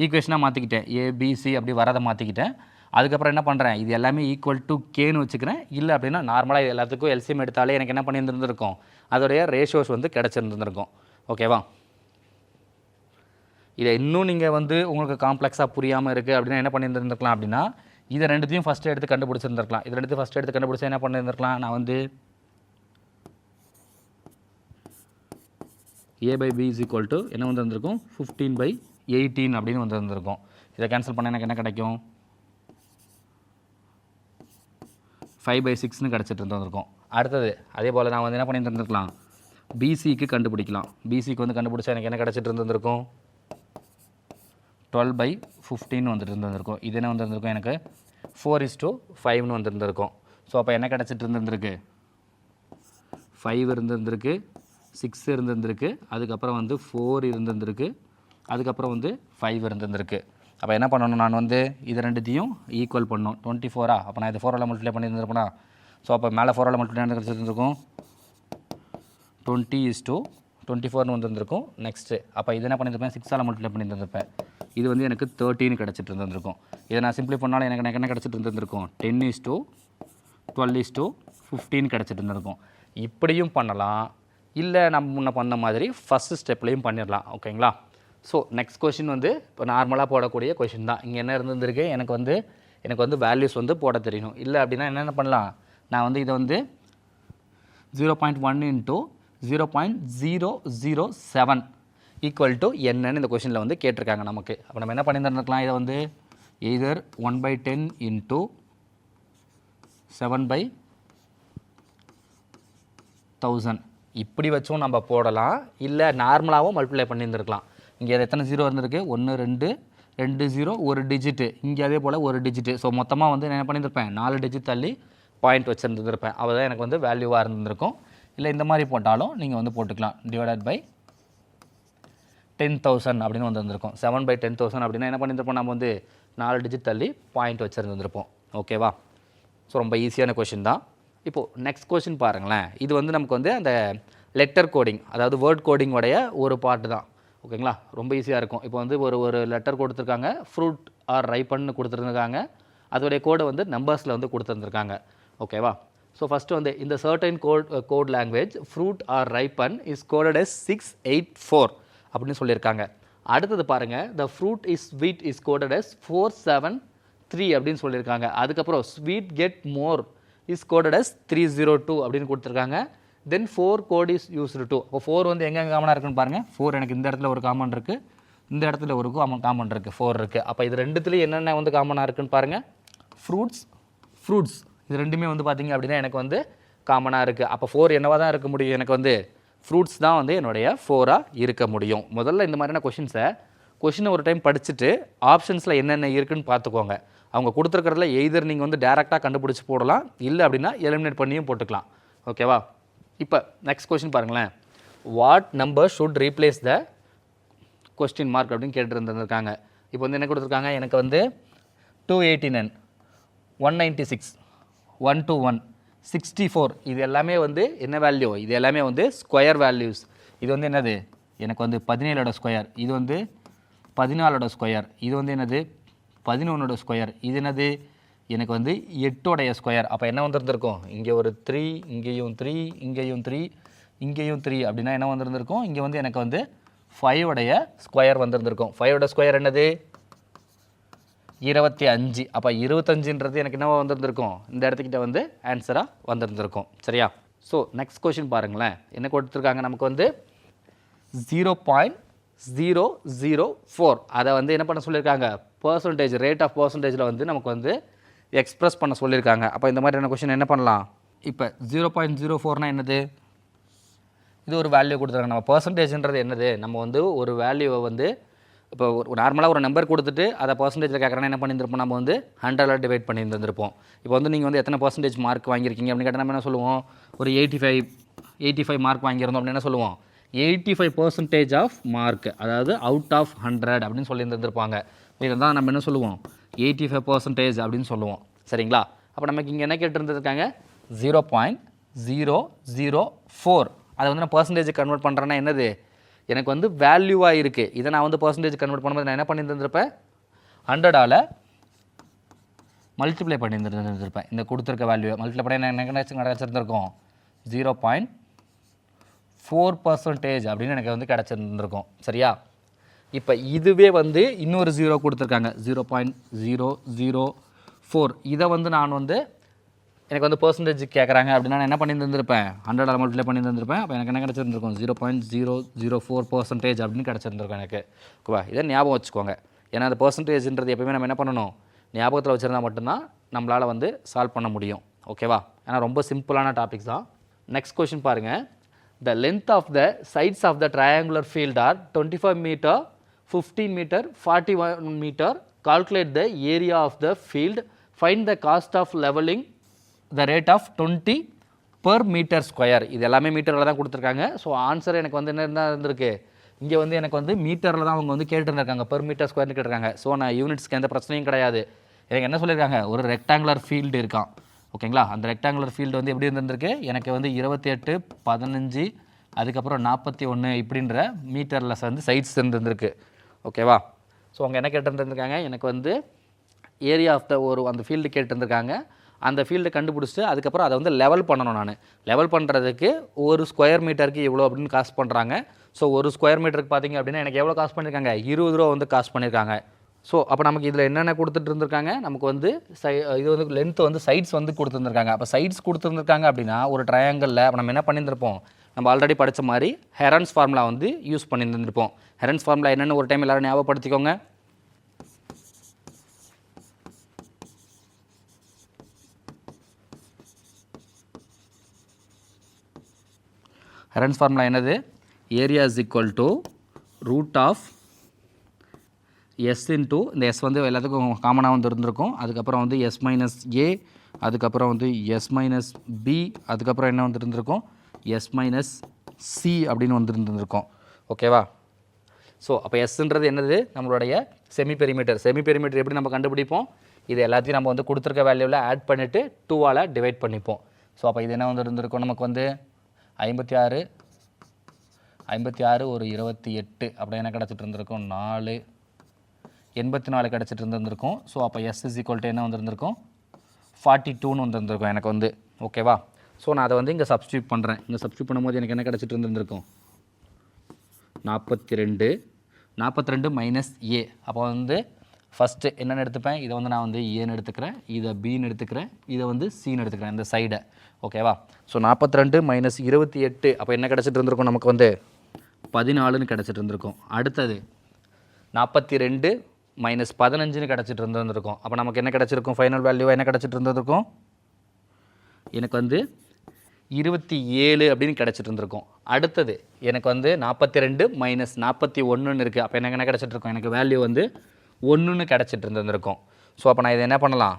ஈக்குவேஷனாக மாற்றிக்கிட்டேன். ஏபிசி அப்படி வரதை மாற்றிக்கிட்டேன். அதுக்கப்புறம் என்ன பண்ணுறேன், இது எல்லாமே ஈக்குவல் டு கேன்னு வச்சுக்கிறேன். இல்லை அப்படின்னா நார்மலாக இது எல்லாத்துக்கும் எல்சிஎம் எடுத்தாலே எனக்கு என்ன பண்ணியிருந்துருக்கும், அதோடைய ரேஷியோஸ் வந்து கிடச்சிருந்துருக்கும். ஓகேவா? இதை இன்னும் நீங்கள் வந்து உங்களுக்கு காம்ப்ளெக்ஸாக புரியாமல் இருக்குது அப்படின்னா என்ன பண்ணியிருந்துருக்கலாம் அப்படின்னா, இதை ரெண்டுத்தையும் ஃபஸ்ட்டு எடுத்து கண்டுபிடிச்சிருந்துருக்கலாம். இது ரெண்டுத்தையும் ஃபஸ்ட்டு எடுத்து கண்டுபிடிச்சா என்ன பண்ணியிருந்துருக்கலாம், நான் வந்து a/b = என்ன வந்துருக்கும், 15/18 அப்படின்னு வந்துருக்கும். இதை கேன்சல் பண்ண எனக்கு என்ன கிடைக்கும், 5/6ன்னு கிடச்சிட்டு இருந்திருக்கும். அடுத்தது அதே போல் நான் வந்து என்ன பண்ணியிருந்துருக்கலாம், பிசிக்கு கண்டுபிடிக்கலாம். பிசிக்கு வந்து கண்டுபிடிச்சா எனக்கு என்ன கிடச்சிட்டு இருந்திருக்கும், 12/15 வந்துட்டு இருந்திருக்கும். இது என்ன வந்துருக்கும், எனக்கு 4:5ன்னு வந்துருந்துருக்கும். ஸோ அப்போ என்ன கிடச்சிட்டு இருந்திருக்கு, 5 இருந்திருக்கு, 6 இருந்திருக்கு, அதுக்கப்புறம் வந்து 4 இருந்திருக்கு, அதுக்கப்புறம் வந்து 5 இருந்திருக்கு. அப்போ என்ன பண்ணணும், நான் வந்து இது ரெண்டுத்தையும் ஈக்குவல் பண்ணணும். 24 அப்போ நான் இது 4ஆல் மல்டிப்ளை பண்ணியிருந்திருப்பேனா. ஸோ அப்போ மேலே 4ஆல் மல்டிப்ளை பண்ணி கிடச்சிருந்துருக்கும், 20:24ன்னு வந்துருக்கும். நெக்ஸ்ட்டு அப்போ இது என்ன பண்ணியிருப்பேன், 6ஆல் மல்டிப்ளை பண்ணியிருந்திருப்பேன். இது வந்து எனக்கு 13 கிடச்சிட்டு இருந்திருக்கும். இதை நான் சிம்பிளை பண்ணாலும் எனக்கு என்ன கிடச்சிட்டு இருந்திருக்கும், 10:12:15 கிடச்சிட்டு இருந்திருக்கும். இப்படியும் பண்ணலாம், இல்லை நம்ம முன்ன பண்ண மாதிரி ஃபஸ்ட்டு ஸ்டெப்லேயும் பண்ணிடலாம். ஓகேங்களா? ஸோ நெக்ஸ்ட் கொஷின் வந்து இப்போ நார்மலாக போடக்கூடிய கொஷின் தான். இங்கே என்ன இருந்திருக்கு, எனக்கு வந்து வேல்யூஸ் வந்து போட தெரியணும். இல்லை அப்படின்னா என்னென்ன பண்ணலாம், நான் வந்து இதை வந்து 0.1 × 0.007 = என்னன்னு இந்த கொஷினில் வந்து கேட்டிருக்காங்க நமக்கு. அப்போ நம்ம என்ன பண்ணியிருந்துருக்கலாம், இதை வந்து எய்தர் 1/10 × 7/1000 இப்படி வச்சும் நம்ம போடலாம். இல்லை நார்மலாகவும் மல்டிப்ளை பண்ணியிருந்துருக்கலாம். இங்கே எத்தனை 0 இருந்திருக்கு, 1 2 2 0 ஒரு டிஜிட்டு, இங்கே அதே போல் ஒரு டிஜிட்டு. ஸோ மொத்தமாக வந்து என்ன பண்ணியிருப்பேன், 4 டிஜிட் தள்ளி பாயிண்ட் வச்சுருந்துருப்பேன். அப்போ தான் எனக்கு வந்து வேல்யூவாக இருந்திருக்கும். இல்லை இந்த மாதிரி போட்டாலும் நீங்கள் வந்து போட்டுக்கலாம். /10,000 அப்படின்னு வந்துருக்கும். 7/10,000 அப்படின்னா என்ன பண்ணியிருப்போம், நம்ம வந்து 4 டிஜிட் தள்ளி பாயிண்ட் வச்சுருந்துருப்போம். ஓகேவா? ஸோ ரொம்ப ஈஸியான கொஷின் தான். இப்போது நெக்ஸ்ட் கொஷின் பாருங்களேன். இது வந்து நமக்கு வந்து அந்த லெட்டர் கோடிங், அதாவது வேர்ட் கோடிங்கோடைய ஒரு பார்ட்டு தான். ஓகேங்களா? ரொம்ப ஈஸியாக இருக்கும். இப்போ வந்து ஒரு லெட்டர் கொடுத்துருக்காங்க, ஃப்ரூட் ஆர் ரைப்பன்னு கொடுத்துருந்துருக்காங்க. அதோடைய கோடை வந்து நம்பர்ஸில் வந்து கொடுத்துருந்துருக்காங்க. ஓகேவா? ஸோ ஃபஸ்ட்டு வந்து இந்த certain code language fruit are ripen is coded as 684 அப்படின்னு சொல்லியிருக்காங்க. அடுத்தது பாருங்கள், the fruit is sweet is coded as 473 அப்படின்னு சொல்லியிருக்காங்க. அதுக்கப்புறம் sweet get more is coded as 302 அப்படின்னு கொடுத்துருக்காங்க. Then 4 code is used to. அப்போ 4 வந்து எங்கே காமனாக இருக்குன்னு பாருங்கள். 4 எனக்கு இந்த இடத்துல ஒரு காமன் இருக்குது, இந்த இடத்துல ஒரு காமன் இருக்குது, 4 இருக்குது. அப்போ இது ரெண்டுத்துலேயும் என்னென்ன வந்து காமனாக இருக்குன்னு பாருங்கள். ஃப்ரூட்ஸ் இது ரெண்டுமே வந்து பார்த்திங்க அப்படின்னா எனக்கு வந்து காமனாக இருக்குது. அப்போ 4 என்னவாக தான் இருக்க முடியும், எனக்கு வந்து ஃப்ரூட்ஸ் தான் வந்து என்னுடைய 4ஆக இருக்க முடியும். முதல்ல இந்த மாதிரியான கொஷினை ஒரு டைம் படிச்சுட்டு ஆப்ஷன்ஸில் என்னென்ன இருக்குதுன்னு பார்த்துக்கோங்க. அவங்க கொடுத்துருக்கிறதுல எய்தர் நீங்கள் வந்து டேரெக்டாக கண்டுபிடிச்சி போடலாம், இல்லை அப்படின்னா எலிமினேட் பண்ணியும் போட்டுக்கலாம். ஓகேவா? இப்போ நெக்ஸ்ட் கொஷின் பாருங்களேன். What number should replace the question mark அப்படின்னு கேட்டுருந்துருக்காங்க. இப்போ வந்து என்ன கொடுத்துருக்காங்க, எனக்கு வந்து 289, 196, 121, 64 இது எல்லாமே வந்து என்ன வேல்யூ, இது எல்லாமே வந்து ஸ்கொயர் வேல்யூஸ். இது வந்து என்னது, எனக்கு வந்து 17ஓட ஸ்கொயர், இது வந்து 14ஓட ஸ்கொயர், இது வந்து என்னது 11ஓட ஸ்கொயர், இது என்னது எனக்கு வந்து 8ஓடைய ஸ்கொயர். அப்போ என்ன வந்துருந்துருக்கும், இங்கே ஒரு 3, இங்கேயும் 3, இங்கேயும் 3, இங்கேயும் 3 அப்படின்னா என்ன வந்துருந்துருக்கும், இங்கே வந்து எனக்கு வந்து 5ஓடைய ஸ்கொயர் வந்துருந்துருக்கும். 5ஓட ஸ்கொயர் என்னது 25. அப்போ 25ன்றது எனக்கு என்னவா வந்துருந்துருக்கும், இந்த இடத்துக்கிட்ட வந்து ஆன்சராக வந்துருந்துருக்கும். சரியா? ஸோ நெக்ஸ்ட் கொஷின் பாருங்களேன், என்ன கொடுத்துருக்காங்க நமக்கு வந்து 0.004 அதை வந்து என்ன பண்ண சொல்லியிருக்காங்க, பர்சன்டேஜ் ரேட் ஆஃப் பர்சன்டேஜில் வந்து நமக்கு வந்து எக்ஸ்பிரஸ் பண்ண சொல்லியிருக்காங்க. அப்போ இந்த மாதிரியான கொஷின் என்ன பண்ணலாம், இப்போ 0.04னா என்னது, இது ஒரு வேல்யூ கொடுத்துருக்காங்க. நம்ம பர்சன்டேஜ்ன்றது என்னது, நம்ம வந்து ஒரு வேல்யூவை வந்து இப்போ ஒரு நார்மலாக ஒரு நம்பர் கொடுத்துட்டு அதை பர்சன்டேஜில் கேட்குறேன்னா என்ன பண்ணியிருந்திருப்போம், நம்ம வந்து 100 டிவைட் பண்ணியிருந்திருப்போம். இப்போ வந்து நீங்கள் வந்து எத்தனை பர்சன்டேஜ் மார்க் வாங்கியிருக்கீங்க அப்படின்னு கேட்டால் நம்ம என்ன சொல்லுவோம், ஒரு 85 மார்க் வாங்கியிருந்தோம் அப்படின்னு என்ன சொல்லுவோம், 85% ஆஃப் மார்க், அதாவது அவுட் ஆஃப் 100 அப்படின்னு சொல்லியிருந்திருப்பாங்க. இதில் தான் நம்ம என்ன சொல்லுவோம், 85% அப்படின்னு சொல்லுவோம். சரிங்களா, அப்போ நமக்கு இங்கே என்ன கேட்டுருந்துருக்காங்க, 0.004 அதை வந்து நான் பர்சன்டேஜ் கன்வெர்ட் பண்ணுறேன்னா என்னது, எனக்கு வந்து வேல்யூவாக இருக்குது. இதை நான் வந்து பர்சன்டேஜ் கன்வெர்ட் பண்ணும்போது நான் என்ன பண்ணியிருந்திருப்பேன், 100ஆல் மல்டிப்ளை பண்ணியிருந்திருப்பேன். இந்த கொடுத்துருக்க வேல்யூ மல்டிப்ளை பண்ணி என்ன கிடச்சிருந்துருக்கோம், 0.4% அப்படின்னு எனக்கு வந்து கிடச்சிருந்துருக்கும். சரியா, இப்போ இதுவே வந்து இன்னொரு 0 கொடுத்துருக்காங்க, 0.004. இதை வந்து நான் வந்து எனக்கு வந்து பர்சன்டேஜ் கேட்குறாங்க அப்படின்னா நான் என்ன பண்ணியிருந்திருப்பேன், 100ஆல் மல்டிப்ளை பண்ணியிருந்திருப்பேன். அப்போ எனக்கு என்ன கிடச்சிருந்துருக்கும், 0.004% அப்படின்னு கிடச்சிருந்துருக்கும் எனக்கு. ஓகேவா, இதை ஞாபகம் வச்சுக்கோங்க. ஏன்னா அந்த பர்சன்டேஜ்ன்றது எப்போயுமே நம்ம என்ன பண்ணணும், ஞாபகத்தில் வச்சுருந்தா மட்டும்தான் நம்மளால் வந்து சால்வ் பண்ண முடியும். ஓகேவா, ஏன்னா ரொம்ப சிம்பிளான டாபிக்ஸ் தான். நெக்ஸ்ட் கொஷின் பாருங்கள், the length of the sides of the triangular field are 25 meter, 15 meter, 41 meter. Calculate the area of the field. Find the cost of leveling the rate of 20 per meter square. இது எல்லாமே மீட்டரில் தான் கொடுத்துருக்காங்க. So answer எனக்கு வந்து என்ன இருந்திருக்கு, இங்கே வந்து எனக்கு வந்து மீட்டரில் தான் அவங்க வந்து கேட்டுருந்துருக்காங்க, பெர் மீட்டர் ஸ்கொயர்னு கேட்டிருக்காங்க. ஸோ நான் யூனிட்ஸ்க்கு எந்த பிரச்சனையும் கிடையாது. எனக்கு என்ன சொல்லியிருக்காங்க, ஒரு ரெக்டாங்குலர் ஃபீல்டு இருக்கான். ஓகேங்களா, அந்த ரெக்டாங்குலர் ஃபீல்டு வந்து எப்படி இருந்திருக்கு, எனக்கு வந்து 28, 15, அதுக்கப்புறம் 41 இப்படின்ற மீட்டரில் வந்து சைட்ஸ் இருந்திருக்கு. ஓகேவா, ஸோ அவங்க என்ன கேட்டுருந்துருக்காங்க, எனக்கு வந்து ஏரியா ஆஃப் த ஒரு அந்த ஃபீல்டு கேட்டுருந்துருக்காங்க. அந்த ஃபீல்டை கண்டுபிடிச்சிட்டு அதுக்கப்புறம் அதை வந்து லெவல் பண்ணணும். நான் லெவல் பண்ணுறதுக்கு ஒரு ஸ்கொயர் மீட்டருக்கு இவ்வளோ அப்படின்னு காஸ்ட் பண்ணுறாங்க. ஸோ ஒரு ஸ்கொயர் மீட்டருக்கு பார்த்தீங்க அப்படின்னா எனக்கு எவ்வளோ காஸ்ட் பண்ணியிருக்காங்க, 20 ரூபா வந்து காஸ்ட் பண்ணியிருக்காங்க. ஸோ அப்போ நமக்கு இதில் என்னென்ன கொடுத்துட்டு இருந்திருக்காங்க, நமக்கு வந்து இது வந்து லென்த் வந்து சைட்ஸ் வந்து கொடுத்துருந்துருக்காங்க. அப்போ சைட்ஸ் கொடுத்துருந்துருக்காங்க அப்படின்னா ஒரு ட்ரையாங்கிளில் அப்போ நம்ம என்ன பண்ணியிருந்திருப்போம், நம்ம ஆல்ரெடி படித்த மாதிரி ஹெரன்ஸ் ஃபார்முலா வந்து யூஸ் பண்ணியிருந்திருப்போம். ஹெரன்ஸ் ஃபார்முலா என்னென்னு ஒரு டைம் எல்லோரும் ஞாபகப்படுத்திக்கோங்க. ஹெரன்ஸ் ஃபார்முலா என்னது, area is equal to root of S into இந்த எஸ் வந்து எல்லாத்துக்கும் காமனாக வந்து இருந்திருக்கும். அதுக்கப்புறம் வந்து எஸ் மைனஸ் ஏ, அதுக்கப்புறம் வந்து எஸ் மைனஸ் பி, அதுக்கப்புறம் என்ன வந்து இருந்திருக்கும், எஸ் மைனஸ் சி அப்படின்னு வந்து இருந்திருக்கும். ஓகேவா, ஸோ அப்போ எஸ்ன்றது என்னது, நம்மளுடைய செமி பெரிமீட்டர். செமி பெரிமீட்டர் எப்படி நம்ம கண்டுபிடிப்போம், இது எல்லாத்தையும் நம்ம வந்து கொடுத்துருக்க வேல்யூவில் ஆட் பண்ணிவிட்டு 2ஆல் டிவைட் பண்ணிப்போம். ஸோ அப்போ இது என்ன வந்து இருந்திருக்கும், நமக்கு வந்து 56 ஒரு 28 அப்படி என்ன கிடச்சிட்டு இருந்திருக்கும், 4 84 கிடச்சிட்டு இருந்திருக்கும். ஸோ அப்போ எஸ் இஸ் ஈக்குவல் டு என்ன வந்துருந்துருக்கும், 42ன்னு வந்துருந்துருக்கும் எனக்கு வந்து. ஓகேவா, ஸோ நான் அதை வந்து இங்கே சப்ஸ்டியூட் பண்ணுறேன். இங்கே சப்ஸ்டியூட் பண்ணும்போது எனக்கு என்ன கிடச்சிட்டு இருந்திருக்கும், 42 மைனஸ் ஏ. அப்போ வந்து ஃபஸ்ட்டு என்னென்னு எடுத்துப்பேன், இதை வந்து நான் வந்து ஏன்னு எடுத்துக்கிறேன், இதை பின்னு எடுத்துக்கிறேன், இதை வந்து சின்னு எடுத்துக்கிறேன் இந்த சைடை. ஓகேவா, ஸோ 42 மைனஸ் 28 அப்போ என்ன கிடச்சிட்டு இருந்திருக்கும், நமக்கு வந்து 14ன்னு கிடச்சிட்டு இருந்திருக்கும். அடுத்தது 42 மைனஸ் 15ன்னு கிடச்சிட்டு இருந்திருக்கும். அப்போ நமக்கு என்ன கிடச்சிருக்கும், ஃபைனல் வேல்யூவாக என்ன கிடச்சிட்டு இருந்திருக்கும், எனக்கு வந்து 27 அப்படின்னு கிடச்சிட்டு இருந்திருக்கும். அடுத்தது எனக்கு வந்து 42 மைனஸ் 41ன்னு இருக்குது. அப்போ எனக்கு என்ன கிடச்சிட்டு இருக்கும், எனக்கு வேல்யூ வந்து 1ன்னு கிடச்சிட்டு இருந்திருக்கும். ஸோ அப்போ நான் இதை என்ன பண்ணலாம்,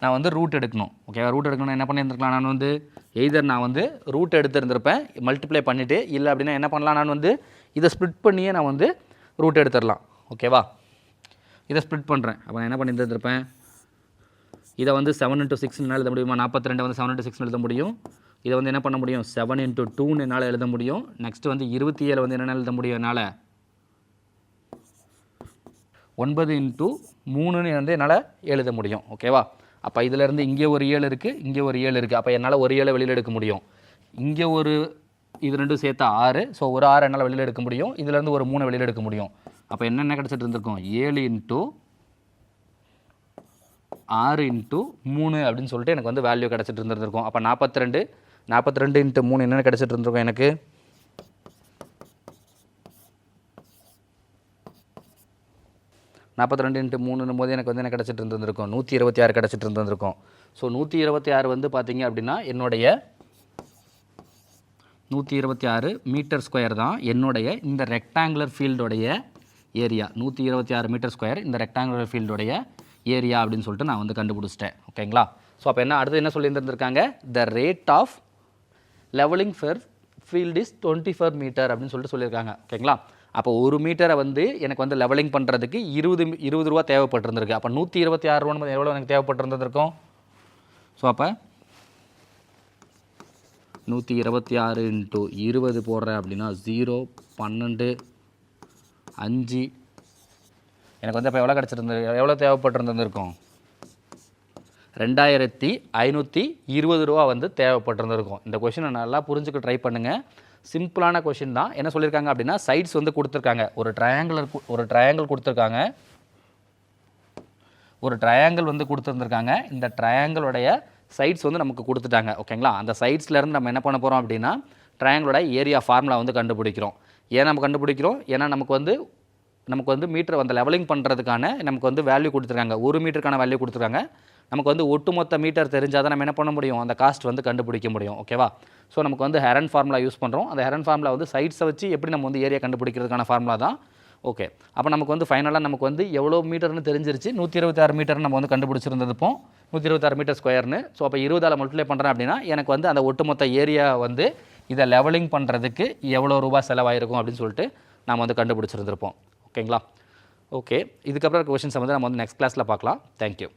நான் வந்து ரூட் எடுக்கணும். ஓகேவா, ரூட் எடுக்கணும் என்ன பண்ணியிருந்துருக்கலாம், நான் வந்து எய்தர் நான் வந்து ரூட் எடுத்துருந்துருப்பேன் மல்டிப்ளை பண்ணிவிட்டு, இல்லை அப்படின்னா என்ன பண்ணலாம், நான் வந்து இதை ஸ்ப்ளிட் பண்ணியே நான் வந்து ரூட் எடுத்துடலாம். ஓகேவா, இதை ஸ்ப்ளிட் பண்ணுறேன். அப்போ நான் என்ன பண்ணியிருந்துருப்பேன், இதை வந்து 7 into 6 எழுத முடியுமா, 42 வந்து 7 into 6 எழுத முடியும். இதை வந்து என்ன பண்ண முடியும், 7 into 2ன்னு என்னால் எழுத முடியும். நெக்ஸ்ட்டு வந்து 27 வந்து என்ன எழுத முடியும், என்னால் 9 into 3ன்னு வந்து என்னால் எழுத முடியும். ஓகேவா, அப்போ இதிலேருந்து இங்கே ஒரு 7 இருக்குது, இங்கே ஒரு 7 இருக்குது. அப்போ என்னால் ஒரு 7 வெளியில் எடுக்க முடியும். இங்கே ஒரு இது ரெண்டும் சேர்த்தா 6. ஸோ ஒரு 6 என்னால் வெளியில் எடுக்க முடியும். இதிலேருந்து ஒரு 3 வெளியில் எடுக்க முடியும். அப்போ என்னென்ன கிடச்சிட்டு இருந்திருக்கும், 7 into 6 into 3 அப்படின்னு சொல்லிட்டு எனக்கு வந்து வேல்யூ கிடச்சிட்டு இருந்திருக்கும். அப்போ 42 42 × 3 என்னென்ன கிடச்சிட்டு இருந்திருக்கும் எனக்கு? 42 × 3 போது எனக்கு வந்து என்ன கிடச்சிட்டு இருந்திருக்கும்? 126 கிடச்சிட்டு இருந்திருக்கும். ஸோ 126 வந்து பார்த்தீங்க அப்படின்னா என்னுடைய 126 மீட்டர் ஸ்கொயர் தான் என்னுடைய இந்த ரெக்டாங்குலர் ஃபீல்டோடைய ஏரியா. 126 மீட்டர் ஸ்கொயர் இந்த ரெக்டாங்குலர் ஃபீல்டோடைய ஏரியா அப்படின்னு சொல்லிட்டு நான் வந்து கண்டுபிடிச்சிட்டேன். ஓகேங்களா? ஸோ அப்போ என்ன அடுத்து என்ன சொல்லியிருந்திருக்காங்க? The rate of levelling for field is 24 metres அப்படின்னு சொல்லிட்டு சொல்லியிருக்காங்க. ஓகேங்களா? அப்போ 1 மீட்டரை வந்து எனக்கு வந்து லெவலிங் பண்ணுறதுக்கு 20 ரூபா தேவைப்பட்டிருந்திருக்கு. அப்போ 126 ரூபா எவ்வளோ எனக்கு தேவைப்பட்டிருந்திருக்கும்? ஸோ அப்போ 126 × 20 போடுறேன் அப்படின்னா 0, 12, 5 எனக்கு வந்து இப்போ எவ்வளோ தேவைப்பட்டிருந்திருக்கும்? 2520 ரூபா வந்து தேவைப்பட்டிருந்திருக்கும். இந்த கொஷினை நல்லா புரிஞ்சுக்க ட்ரை பண்ணுங்கள். சிம்பிளான கொஷின் தான். என்ன சொல்லியிருக்காங்க அப்படின்னா சைட்ஸ் வந்து கொடுத்துருக்காங்க. ஒரு ட்ரையாங்கிள் கொடுத்துருக்காங்க. ஒரு ட்ரையாங்கிள் வந்து கொடுத்துருந்துருக்காங்க. இந்த ட்ரையாங்கிளோடைய சைட்ஸ் வந்து நமக்கு கொடுத்துட்டாங்க. ஓகேங்களா? அந்த சைட்ஸ்லேருந்து நம்ம என்ன பண்ண போகிறோம் அப்படின்னா ட்ரையாங்கிளோட ஏரியா ஃபார்முலா வந்து கண்டுபிடிக்கிறோம். ஏன் நம்ம கண்டுபிடிக்கிறோம்? ஏன்னா நமக்கு வந்து மீட்டர் வந்து லெவலிங் பண்ணுறதுக்கான நமக்கு வந்து வேல்யூ கொடுத்துருக்காங்க. 1 மீட்டருக்கான வேல்யூ கொடுத்துருக்காங்க. நமக்கு வந்து ஒட்டுமொத்த மீட்டர் தெரிஞ்சால் தான் நம்ம என்ன பண்ண முடியும்? அந்த காஸ்ட் வந்து கண்டுபிடிக்க முடியும். ஓகேவா? ஸோ நமக்கு வந்து ஹெரன் ஃபார்முலா யூஸ் பண்ணுறோம். அந்த ஹெரன் ஃபார்முலா வந்து சைட்ஸை வச்சு எப்படி நம்ம வந்து ஏரியா கண்டுபிடிக்கிறதுக்கான ஃபார்முலா தான். ஓகே, அப்போ நமக்கு வந்து ஃபைனலாக நமக்கு வந்து எவ்வளோ மீட்டர்னு தெரிஞ்சிருச்சு. 126 மீட்டர்னு நம்ம வந்து கண்டுபிடிச்சிருந்ததுப்போம். 126 மீட்டர் ஸ்கொயர்னு. ஸோ அப்போ 20ஆல் மல்டிப்ளை பண்ணுறேன் அப்படின்னா எனக்கு வந்து அந்த ஒட்டுமொத்த ஏரியா வந்து இதை லெவலிங் பண்ணுறதுக்கு எவ்வளோ ரூபா செலவாயிருக்கும் அப்படின்னு சொல்லிட்டு நாம் வந்து கண்டுபிடிச்சிருந்துருப்போம். ஓகேங்களா? ஓகே, இதுக்கப்புறம் கொஷின்ஸை வந்து நம்ம வந்து நெக்ஸ்ட் கிளாஸில் பார்க்கலாம். தேங்க்யூ.